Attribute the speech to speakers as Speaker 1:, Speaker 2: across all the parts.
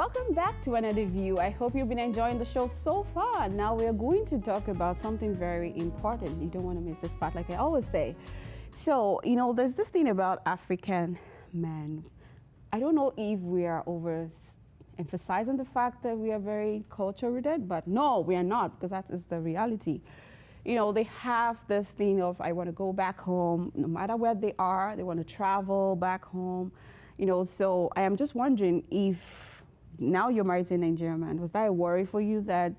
Speaker 1: Welcome back to Another View. I hope you've been enjoying the show so far. Now we are going to talk about something very important. You don't want to miss this part, like I always say. So, there's this thing about African men. I don't know if we are overemphasizing the fact that we are very culture-rooted, but no, we are not, because that is the reality. They have this thing of, I want to go back home, no matter where they are, they want to travel back home. So I am just wondering if, now you're married to a Nigerian man, was that a worry for you that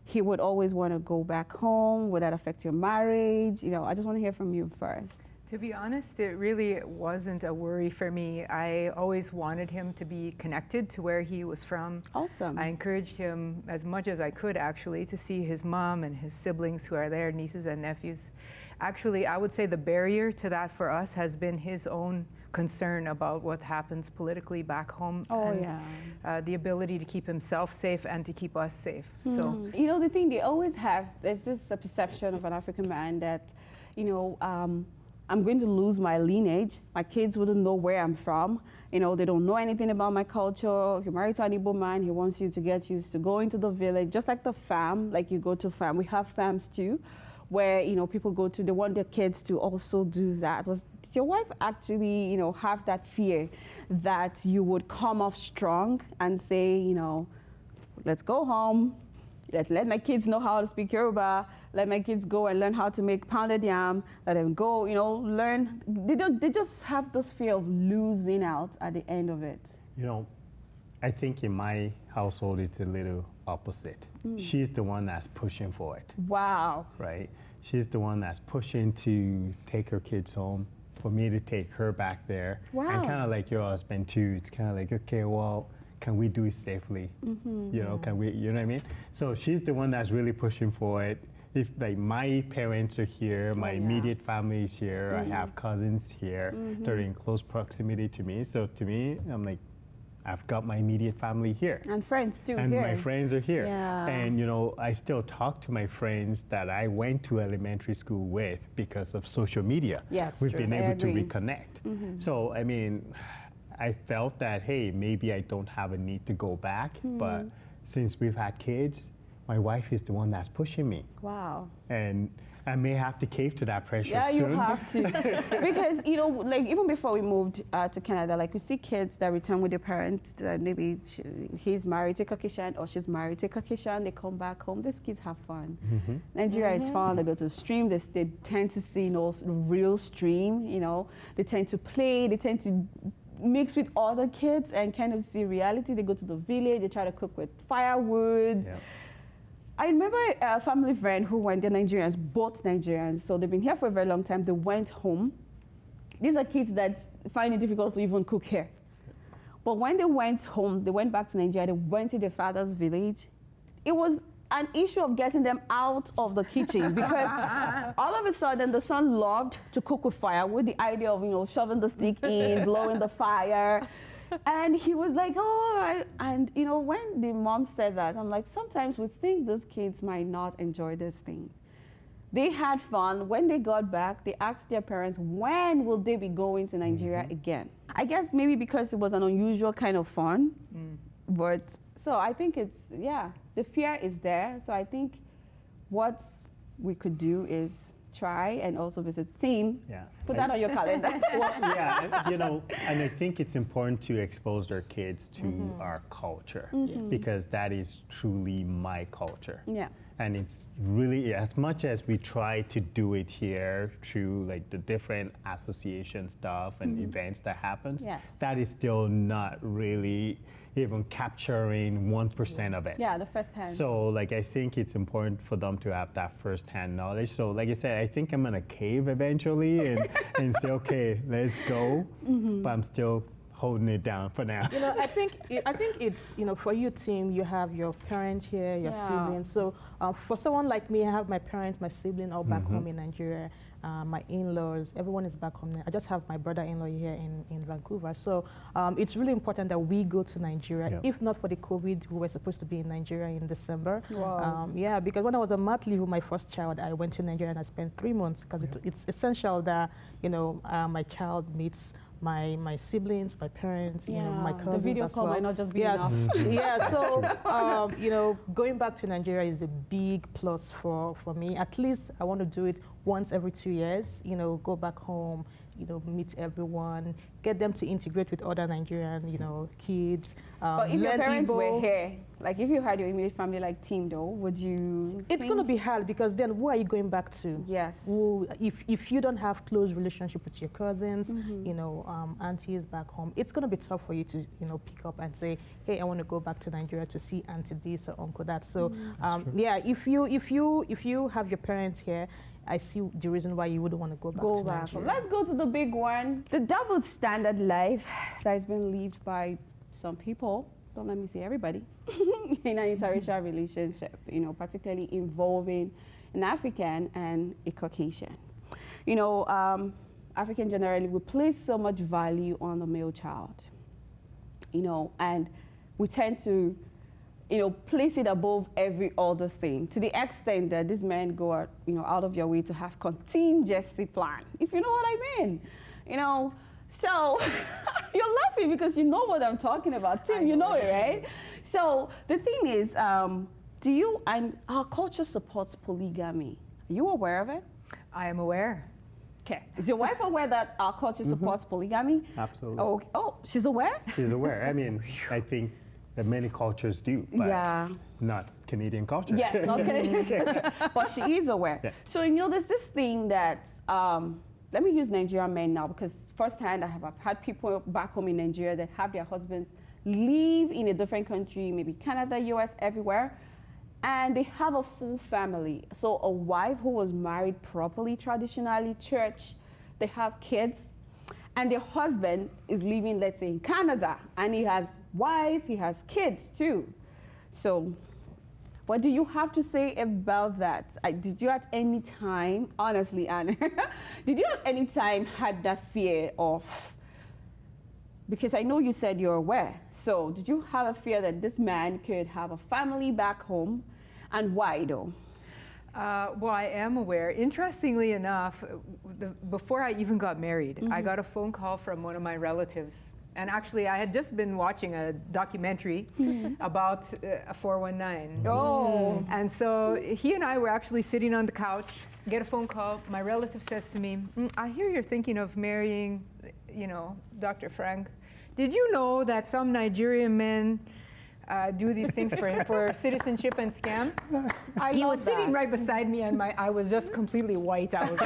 Speaker 1: he would always want to go back home? Would that affect your marriage? I just want to hear from you first.
Speaker 2: To be honest, it really wasn't a worry for me. I always wanted him to be connected to where he was from.
Speaker 1: Awesome.
Speaker 2: I encouraged him as much as I could, actually, to see his mom and his siblings who are there, nieces and nephews. Actually, I would say the barrier to that for us has been his own concern about what happens politically back home, the ability to keep himself safe and to keep us safe. So,
Speaker 1: the thing they always have, there's this perception of an African man that, I'm going to lose my lineage. My kids wouldn't know where I'm from. They don't know anything about my culture. If you're married to an Igbo man, he wants you to get used to going to the village, just like the farm, like you go to farm. We have farms too, where, people go to, they want their kids to also do that. Did your wife actually, have that fear that you would come off strong and say, let's go home, let my kids know how to speak Yoruba, let my kids go and learn how to make pounded yam, let them go, learn. They just have this fear of losing out at the end of it.
Speaker 3: I think in my household it's a little opposite. She's the one that's pushing for it.
Speaker 1: Wow.
Speaker 3: Right? She's the one that's pushing to take her kids home, for me to take her back there.
Speaker 1: Wow.
Speaker 3: And kind of like your husband too. It's kind of like, okay, well, can we do it safely? Can we, you know what I mean? So she's the one that's really pushing for it. If like my parents are here, my immediate family is here, I have cousins here, they're in close proximity to me. So to me, I'm like, I've got my immediate family here.
Speaker 1: And friends too
Speaker 3: and
Speaker 1: here.
Speaker 3: My friends are here.
Speaker 1: Yeah.
Speaker 3: And I still talk to my friends that I went to elementary school with because of social media.
Speaker 1: Yes,
Speaker 3: We've
Speaker 1: true.
Speaker 3: been
Speaker 1: I
Speaker 3: able to
Speaker 1: agree.
Speaker 3: reconnect. So, I mean, I felt that, hey, maybe I don't have a need to go back, but since we've had kids, my wife is the one that's pushing me.
Speaker 1: Wow.
Speaker 3: And I may have to cave to that pressure soon.
Speaker 1: Yeah, you have to. Because, like even before we moved to Canada, like we see kids that return with their parents, that maybe he's married to a Caucasian or she's married to a Caucasian, they come back home. These kids have fun. Nigeria is fun. They go to the stream. They tend to see real stream, They tend to play. They tend to mix with other kids and kind of see reality. They go to the village. They try to cook with firewood. Yeah. I remember a family friend who went, they're Nigerians, both Nigerians, so they've been here for a very long time. They went home. These are kids that find it difficult to even cook here. But when they went home, they went back to Nigeria, they went to their father's village. It was an issue of getting them out of the kitchen because all of a sudden the son loved to cook with firewood, the idea of, shoving the stick in, blowing the fire. And he was like, oh, and when the mom said that, I'm like, sometimes we think these kids might not enjoy this thing. They had fun. When they got back, they asked their parents, when will they be going to Nigeria again? I guess maybe because it was an unusual kind of fun. But so I think the fear is there. So I think what we could do is try and also visit the team.
Speaker 3: Yeah.
Speaker 1: Put that on your calendar.
Speaker 3: Well, yeah, and I think it's important to expose their kids to our culture because that is truly my culture.
Speaker 1: Yeah.
Speaker 3: And it's really, as much as we try to do it here through like the different association stuff and events that happens, that is still not really even capturing 1% of it.
Speaker 1: Yeah, the first hand.
Speaker 3: So like, I think it's important for them to have that first-hand knowledge. So like I said, I think I'm gonna cave eventually and say, okay, let's go. But I'm still holding it down for now.
Speaker 4: I think it's, for you, Tim, you have your parents here, your siblings. So for someone like me, I have my parents, my sibling all back home in Nigeria. My in-laws, everyone is back home now. I just have my brother-in-law here in Vancouver. So it's really important that we go to Nigeria.
Speaker 3: Yep.
Speaker 4: If not for the COVID, we were supposed to be in Nigeria in December.
Speaker 1: Wow.
Speaker 4: Because when I was on mat leave with my first child, I went to Nigeria and I spent 3 months because it's essential that, my child meets my siblings, my parents, you know, my
Speaker 1: Yeah,
Speaker 4: cousins
Speaker 1: the video
Speaker 4: as
Speaker 1: call
Speaker 4: well.
Speaker 1: might not just be
Speaker 4: Yes,
Speaker 1: enough.
Speaker 4: yeah. So you know, going back to Nigeria is a big plus for me. At least I want to do it once every 2 years. You know, go back home, you know, meet everyone, get them to integrate with other Nigerian, you know, kids.
Speaker 1: But if your
Speaker 4: learn
Speaker 1: parents
Speaker 4: Igbo.
Speaker 1: were here, like if you had your immediate family like team though, would you
Speaker 4: It's
Speaker 1: think-
Speaker 4: going to be hard because then who are you going back to?
Speaker 1: Yes.
Speaker 4: Who, if you don't have close relationship with your cousins,
Speaker 1: Mm-hmm.
Speaker 4: you know, aunties back home, it's going to be tough for you to, you know, pick up and say, hey, I want to go back to Nigeria to see auntie this or uncle that. So,
Speaker 1: Mm-hmm.
Speaker 4: yeah, if you have your parents here, I see the reason why you wouldn't want to go back to Nigeria.
Speaker 1: Let's go to the big one. The double standard life that has been lived by some people, don't let me say everybody, in an interracial relationship, you know, particularly involving an African and a Caucasian. You know, African generally, we place so much value on the male child, you know, and we tend to, you know, place it above every other thing to the extent that these men go out, you know, out of your way to have contingency plan, if you know what I mean, you know. So you're laughing because you know what I'm talking about. Tim, you know it, right? So the thing is, do you, and our culture supports polygamy. Are you aware of it?
Speaker 2: I am aware.
Speaker 1: Okay. Is your wife aware that our culture supports polygamy?
Speaker 3: Absolutely.
Speaker 1: Oh, she's aware?
Speaker 3: She's aware. I mean, I think that many cultures do, but
Speaker 1: Yeah.
Speaker 3: not Canadian culture.
Speaker 1: Yes, not Canadian culture, but she is aware.
Speaker 3: Yeah.
Speaker 1: So, you know, there's this thing that, let me use Nigerian men now, because firsthand I've had people back home in Nigeria that have their husbands live in a different country, maybe Canada, US, everywhere, and they have a full family. So a wife who was married properly, traditionally, church, they have kids, and their husband is living, let's say, in Canada, and he has wife, he has kids too. So what do you have to say about that? Did you at any time, honestly, Anna, did you at any time had that fear of, because I know you said you're aware, so did you have a fear that this man could have a family back home, and why though?
Speaker 2: Well, I am aware. Interestingly enough, before I even got married, I got a phone call from one of my relatives. And actually, I had just been watching a documentary about a 419.
Speaker 1: Oh.
Speaker 2: And so he and I were actually sitting on the couch, get a phone call. My relative says to me, I hear you're thinking of marrying, you know, Dr. Frank. Did you know that some Nigerian men do these things for citizenship and scam? He was sitting right beside me, and I was just completely white. I was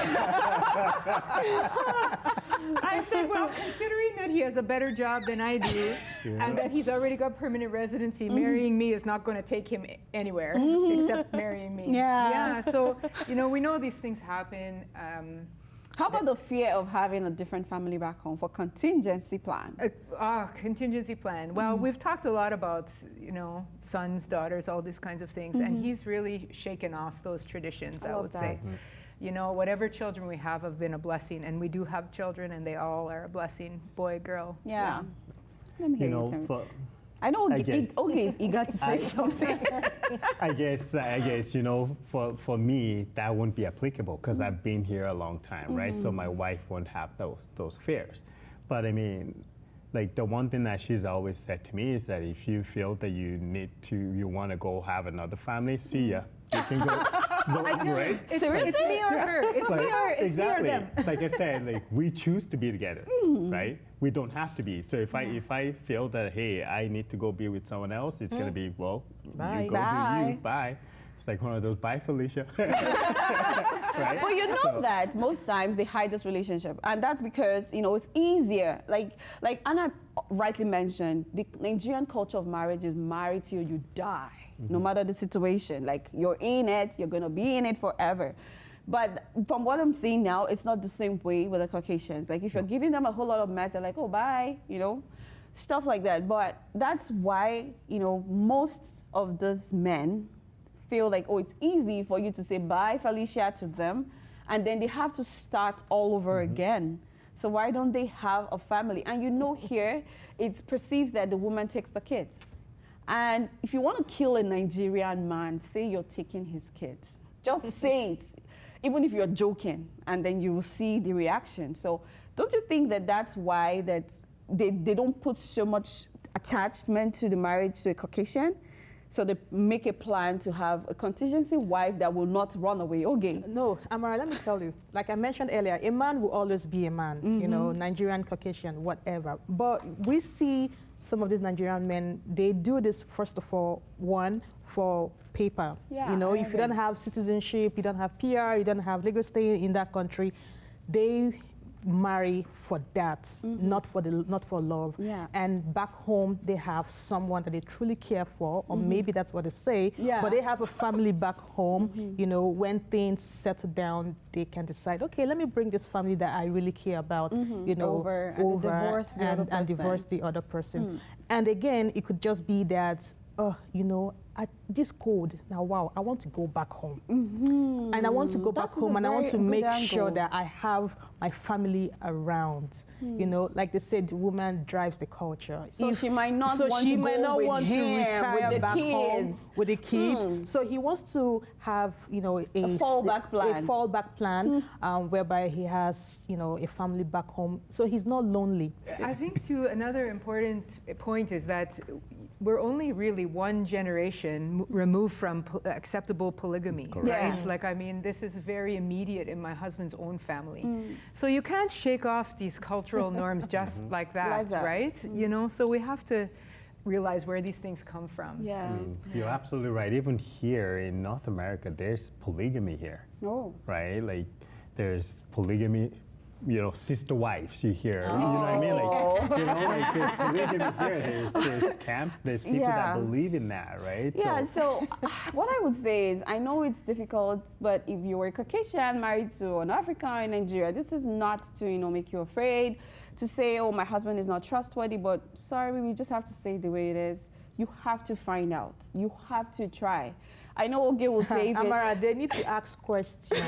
Speaker 2: I said, well, considering that he has a better job than I do, and that he's already got permanent residency, marrying me is not going to take him anywhere except marrying me.
Speaker 1: Yeah.
Speaker 2: So, you know, we know these things happen.
Speaker 1: How about the fear of having a different family back home for contingency plan?
Speaker 2: Contingency plan. Well, we've talked a lot about, you know, sons, daughters, all these kinds of things, and he's really shaken off those traditions, I would say. You know, whatever children we have been a blessing, and we do have children, and they all are a blessing, boy, girl.
Speaker 1: Yeah. Let me hear
Speaker 3: You know,
Speaker 1: Tim.
Speaker 3: for,
Speaker 1: I know
Speaker 3: I guess.
Speaker 1: Oge is eager to say something.
Speaker 3: I guess, you know, for me, that wouldn't be applicable because I've been here a long time, right? So my wife won't have those fears. But I mean, like the one thing that she's always said to me is that if you feel that you want to go have another family, see ya. You can go right?
Speaker 2: It's me or her. It's me or
Speaker 3: exactly.
Speaker 2: them.
Speaker 3: Like I said, like we choose to be together, right? We don't have to be. So if I feel that, hey, I need to go be with someone else, it's gonna be, well,
Speaker 4: Bye.
Speaker 3: you go do you, bye. It's like one of those, bye, Felicia. Right?
Speaker 1: Well, you know that most times they hide this relationship, and that's because, you know, it's easier. Like Anna rightly mentioned, the Nigerian culture of marriage is married till you die, no matter the situation. Like you're in it, you're gonna be in it forever. But from what I'm seeing now, it's not the same way with the Caucasians. Like if you're giving them a whole lot of mess, they're like, oh, bye, you know, stuff like that. But that's why, you know, most of those men feel like, oh, it's easy for you to say bye, Felicia, to them, and then they have to start all over again. So why don't they have a family? And you know, here, it's perceived that the woman takes the kids. And if you want to kill a Nigerian man, say you're taking his kids. Just say it, even if you're joking, and then you will see the reaction. So Don't you think that that's why that they don't put so much attachment to the marriage to a Caucasian? So they make a plan to have a contingency wife that will not run away. Okay.
Speaker 4: No, Amara, let me tell you, like I mentioned earlier, a man will always be a man, you know, Nigerian, Caucasian, whatever. But we see some of these Nigerian men, they do this, first of all, one, for paper.
Speaker 1: Yeah,
Speaker 4: you know,
Speaker 1: I
Speaker 4: if you don't have citizenship, you don't have PR, you don't have legal stay in that country, they marry for that, not for love.
Speaker 1: Yeah.
Speaker 4: And back home, they have someone that they truly care for, or maybe that's what they say.
Speaker 1: Yeah.
Speaker 4: But they have a family back home. You know, when things settle down, they can decide, okay, let me bring this family that I really care about, you know,
Speaker 1: Over and divorce the other
Speaker 4: and
Speaker 1: person.
Speaker 4: divorce the other person. And again, it could just be that, you know, at this code, now, wow, I want to go back home. And I want to go back
Speaker 1: That is
Speaker 4: home,
Speaker 1: a
Speaker 4: and I want
Speaker 1: very
Speaker 4: to
Speaker 1: good
Speaker 4: make
Speaker 1: angle.
Speaker 4: sure that I have my family around. You know, like they said, the woman drives the culture.
Speaker 1: So she might not want
Speaker 4: she
Speaker 1: to
Speaker 4: might
Speaker 1: go
Speaker 4: not
Speaker 1: with
Speaker 4: want to
Speaker 1: him,
Speaker 4: retire
Speaker 1: with the
Speaker 4: back home
Speaker 1: kids.
Speaker 4: with the kids. So he wants to have, you know, a
Speaker 1: fallback plan.
Speaker 4: A fallback plan, whereby he has, you know, a family back home, so he's not lonely.
Speaker 2: I think too, another important point is that we're only really one generation removed from acceptable polygamy, right?
Speaker 1: Yeah.
Speaker 2: Like, I mean, this is very immediate in my husband's own family. So you can't shake off these cultural norms just like that, right? You know, so we have to realize where these things come from.
Speaker 1: Yeah.
Speaker 3: You're absolutely right. Even here in North America, there's polygamy here,
Speaker 1: Oh.
Speaker 3: right? Like, there's polygamy, you know, sister wives you hear. You know what I mean? Like, you know, like there's polygamy here. There's camps. There's people that believe in that, right?
Speaker 1: Yeah, so what I would say is, I know it's difficult, but if you were Caucasian married to an African in Nigeria, this is not to, you know, make you afraid, to say, oh, my husband is not trustworthy, but sorry, we just have to say it the way it is. You have to find out. You have to try. I know Oge will say it.
Speaker 4: Amara, they need to ask questions.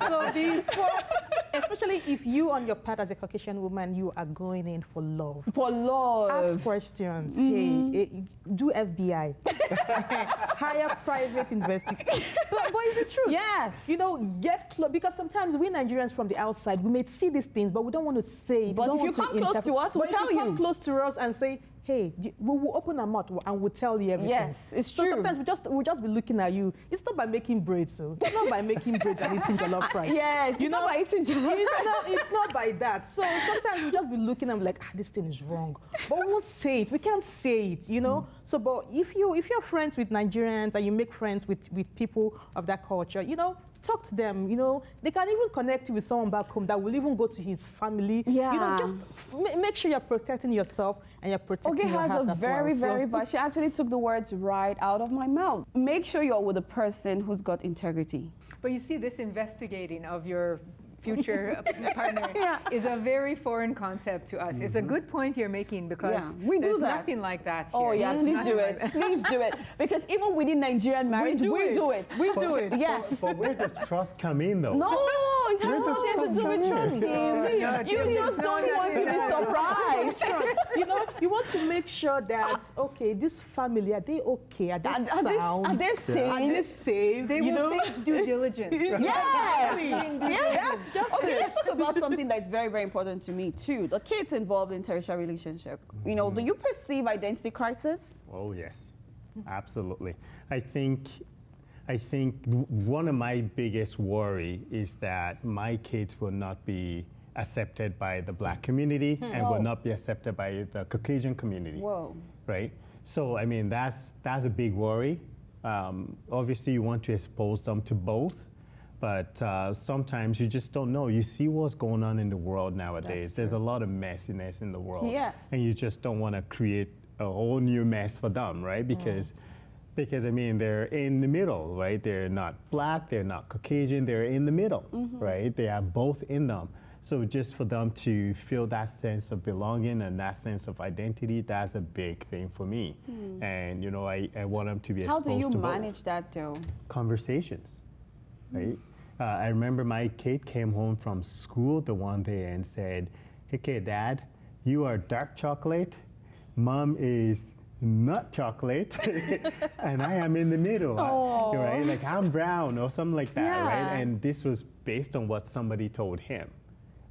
Speaker 4: So before, especially if you on your part as a Caucasian woman, you are going in for love.
Speaker 1: For love.
Speaker 4: Ask questions. Hey, do FBI. Hire private investigators. But is it true?
Speaker 1: Yes.
Speaker 4: You know, get close, because sometimes we Nigerians from the outside, we may see these things, but we don't want to say it.
Speaker 1: But
Speaker 4: we don't
Speaker 1: if you
Speaker 4: want
Speaker 1: come close to us, we'll tell
Speaker 4: But if you
Speaker 1: you.
Speaker 4: come close to us and say, hey, we will open our mouth and we'll tell you everything.
Speaker 1: Yes, it's
Speaker 4: so
Speaker 1: true.
Speaker 4: Sometimes we'll just be looking at you. It's not by making braids, so it's not by making braids and eating jollof rice.
Speaker 1: Yes,
Speaker 4: you
Speaker 1: it's
Speaker 4: know,
Speaker 1: not by eating jollof
Speaker 4: it's not by that. So sometimes we'll just be looking and be like, this thing is wrong. But we won't say it. We can't say it, you know? So, but if you're friends with Nigerians and you make friends with people of that culture, you know, talk to them, you know. They can even connect you with someone back home that will even go to his family.
Speaker 1: Yeah.
Speaker 4: You know, just make sure you're protecting yourself and you're protecting your
Speaker 1: Oge
Speaker 4: heart
Speaker 1: has a
Speaker 4: as
Speaker 1: very,
Speaker 4: well.
Speaker 1: very bad. She actually took the words right out of my mouth. Make sure you're with a person who's got integrity.
Speaker 2: But you see, this investigating of your future partner is a very foreign concept to us. It's a good point you're making, because
Speaker 1: we do
Speaker 2: there's
Speaker 1: that.
Speaker 2: nothing like that here.
Speaker 1: Oh yeah, please
Speaker 2: Nothing
Speaker 1: do
Speaker 2: like
Speaker 1: it.
Speaker 2: that.
Speaker 1: Please do it. Because even within Nigerian marriage, we do it.
Speaker 4: We do it.
Speaker 1: Yes.
Speaker 3: But where does trust come in, though?
Speaker 1: No, it has nothing to do with trust, Steve. You just don't want to be surprised.
Speaker 4: You know, you want to make sure that, okay, this family, are they okay? Are they sound?
Speaker 1: Are they sane?
Speaker 4: Are they safe?
Speaker 2: They will say it's due diligence.
Speaker 1: Yes.
Speaker 4: Yes, just
Speaker 1: Okay, let's talk about something that's very, very important to me too. The kids involved in interracial relationship. You know, do you perceive identity crisis?
Speaker 3: Oh yes, absolutely. I think one of my biggest worry is that my kids will not be accepted by the Black community and will not be accepted by the Caucasian community.
Speaker 1: Whoa.
Speaker 3: Right? So I mean that's a big worry. Obviously, you want to expose them to both. But sometimes you just don't know. You see what's going on in the world nowadays. There's a lot of messiness in the world.
Speaker 1: Yes.
Speaker 3: And you just don't want to create a whole new mess for them, right? Because I mean, they're in the middle, right? They're not Black, they're not Caucasian, they're in the middle, right? They are both in them. So just for them to feel that sense of belonging and that sense of identity, that's a big thing for me. And, you know, I want them to be
Speaker 1: How
Speaker 3: exposed to
Speaker 1: do you
Speaker 3: both.
Speaker 1: manage that though?
Speaker 3: Conversations, right? I remember my kid came home from school the one day and said, "Hey, Dad, you are dark chocolate. Mom is nut chocolate, and I am in the middle, right? Like I'm brown or something like that, right?" And this was based on what somebody told him,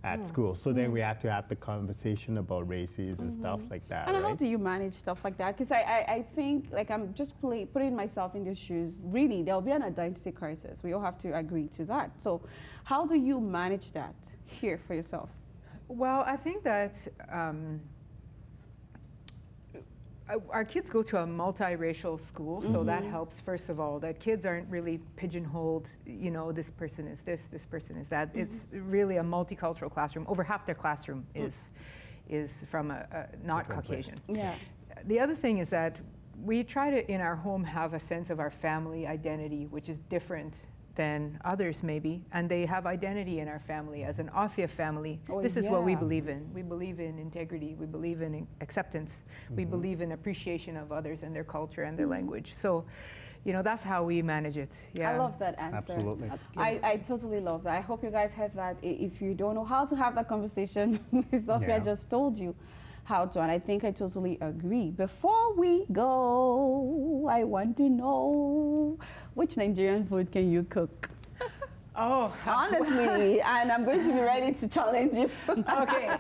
Speaker 3: at school. So then we had to have the conversation about races and stuff like that,
Speaker 1: And how
Speaker 3: right?
Speaker 1: do you manage stuff like that? Because I think, like, I'm just putting myself in their shoes. Really, there'll be an identity crisis. We all have to agree to that. So how do you manage that here for yourself?
Speaker 2: Well, I think that our kids go to a multiracial school, so that helps, first of all, that kids aren't really pigeonholed, you know, this person is this person is that. It's really a multicultural classroom. Over half their classroom is from a not
Speaker 3: Different place.
Speaker 2: Caucasian.
Speaker 1: Yeah.
Speaker 2: The other thing is that we try to, in our home, have a sense of our family identity, which is different than others maybe, and they have identity in our family as an Afia family.
Speaker 1: Oh,
Speaker 2: This is what we
Speaker 1: yeah.
Speaker 2: believe in. We believe in integrity. We believe in acceptance. We believe in appreciation of others and their culture and their language. So, you know, that's how we manage it. Yeah.
Speaker 1: I love that answer.
Speaker 3: Absolutely.
Speaker 1: I totally love that. I hope you guys have that. If you don't know how to have that conversation, Ms. Sophia
Speaker 3: Yeah.
Speaker 1: just told you how to, and I think I totally agree. Before we go, I want to know, which Nigerian food can you cook?
Speaker 2: Oh,
Speaker 1: Honestly, and I'm going to be ready to challenge you.
Speaker 2: okay.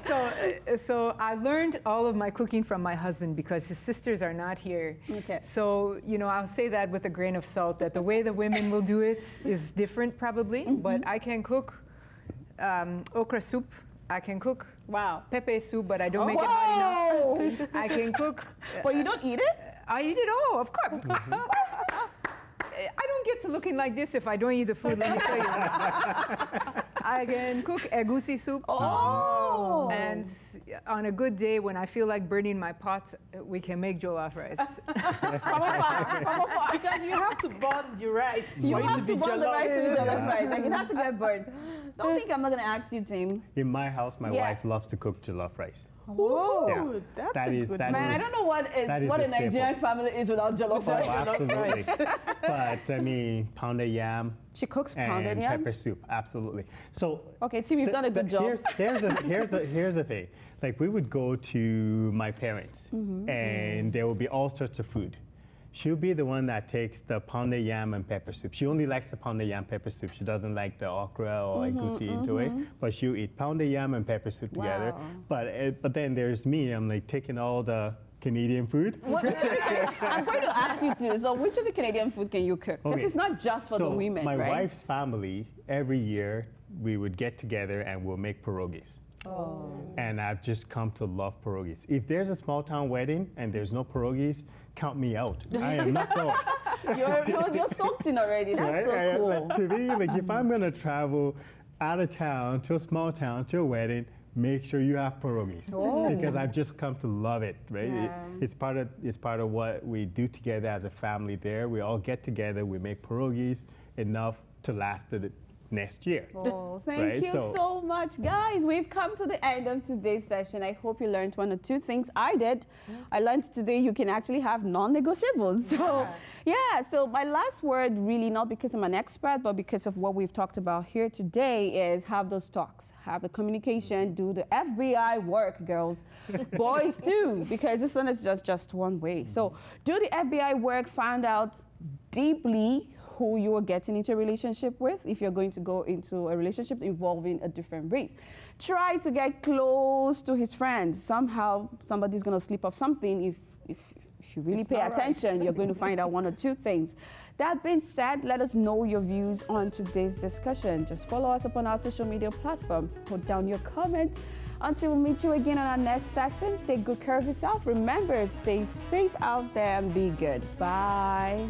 Speaker 2: So I learned all of my cooking from my husband because his sisters are not here.
Speaker 1: Okay.
Speaker 2: So, you know, I'll say that with a grain of salt, that the way the women will do it is different probably, but I can cook okra soup. I can cook
Speaker 1: Wow.
Speaker 2: pepe soup, but I don't make it hot
Speaker 1: Whoa!
Speaker 2: enough. I can cook.
Speaker 1: But you don't eat it?
Speaker 2: I eat it all, of course. I don't get to looking like this if I don't eat the food, let me tell you. I can cook egusi soup.
Speaker 1: Oh.
Speaker 2: And on a good day, when I feel like burning my pot, we can make jollof rice.
Speaker 4: Because you have to burn the rice.
Speaker 1: You
Speaker 4: for it
Speaker 1: have to
Speaker 4: be
Speaker 1: burn the
Speaker 4: jollof.
Speaker 1: rice to be jollof
Speaker 3: Yeah.
Speaker 1: rice. Like, it has to get burned. Don't think I'm not going to ask you, Tim.
Speaker 3: In my house, my
Speaker 1: Yeah.
Speaker 3: wife loves to cook jollof rice.
Speaker 4: Oh,
Speaker 3: Yeah.
Speaker 4: that's
Speaker 3: That
Speaker 4: a
Speaker 3: is-
Speaker 4: good
Speaker 3: that
Speaker 1: Man,
Speaker 3: is-
Speaker 1: I don't know what
Speaker 3: that is
Speaker 1: a
Speaker 3: a staple.
Speaker 1: Nigerian family is without jollof
Speaker 3: Oh,
Speaker 1: rice.
Speaker 3: absolutely. But I mean, pounded yam
Speaker 1: She cooks pounded
Speaker 3: and
Speaker 1: yam?
Speaker 3: pepper soup, absolutely. So
Speaker 1: Okay, Tim, you've done a good job.
Speaker 3: Here's the thing. Like, we would go to my parents, and there will be all sorts of food. She'll be the one that takes the pounded yam and pepper soup. She only likes the pounded yam pepper soup. She doesn't like the okra or egusi into it. But she'll eat pounded yam and pepper soup together.
Speaker 1: Wow.
Speaker 3: But then there's me. I'm like taking all the Canadian food.
Speaker 1: I'm going to ask you too. So, which of the Canadian food can you cook? Because
Speaker 3: Okay.
Speaker 1: it's not just for the
Speaker 3: So
Speaker 1: women,
Speaker 3: my
Speaker 1: right?
Speaker 3: wife's family, every year we would get together and we'll make pierogies.
Speaker 1: Oh.
Speaker 3: And I've just come to love pierogies. If there's a small town wedding and there's no pierogies, count me out. I am not going.
Speaker 1: You're salting already. That's so cool.
Speaker 3: Like, to me, like, if I'm gonna travel out of town to a small town to a wedding, make sure you have pierogies because I've just come to love it. Right?
Speaker 1: Yeah.
Speaker 3: It's part of what we do together as a family. There, we all get together. We make pierogies enough to last the next year.
Speaker 1: Oh, thank
Speaker 3: Right,
Speaker 1: you so
Speaker 3: so-
Speaker 1: much, guys. We've come to the end of today's session. I hope you learned one or two things. I did. I learned today you can actually have non-negotiables. So, yeah. So my last word, really, not because I'm an expert, but because of what we've talked about here today, is have those talks, have the communication, do the FBI work, girls, boys too, because this one is just one way. So do the FBI work, find out deeply who you are getting into a relationship with if you're going to go into a relationship involving a different race. Try to get close to his friends. Somehow somebody's going to slip up something. If you really pay attention, you're going to find out one or two things. That being said, let us know your views on today's discussion. Just follow us upon our social media platform. Put down your comments. Until we meet you again on our next session, take good care of yourself. Remember, stay safe out there and be good. Bye.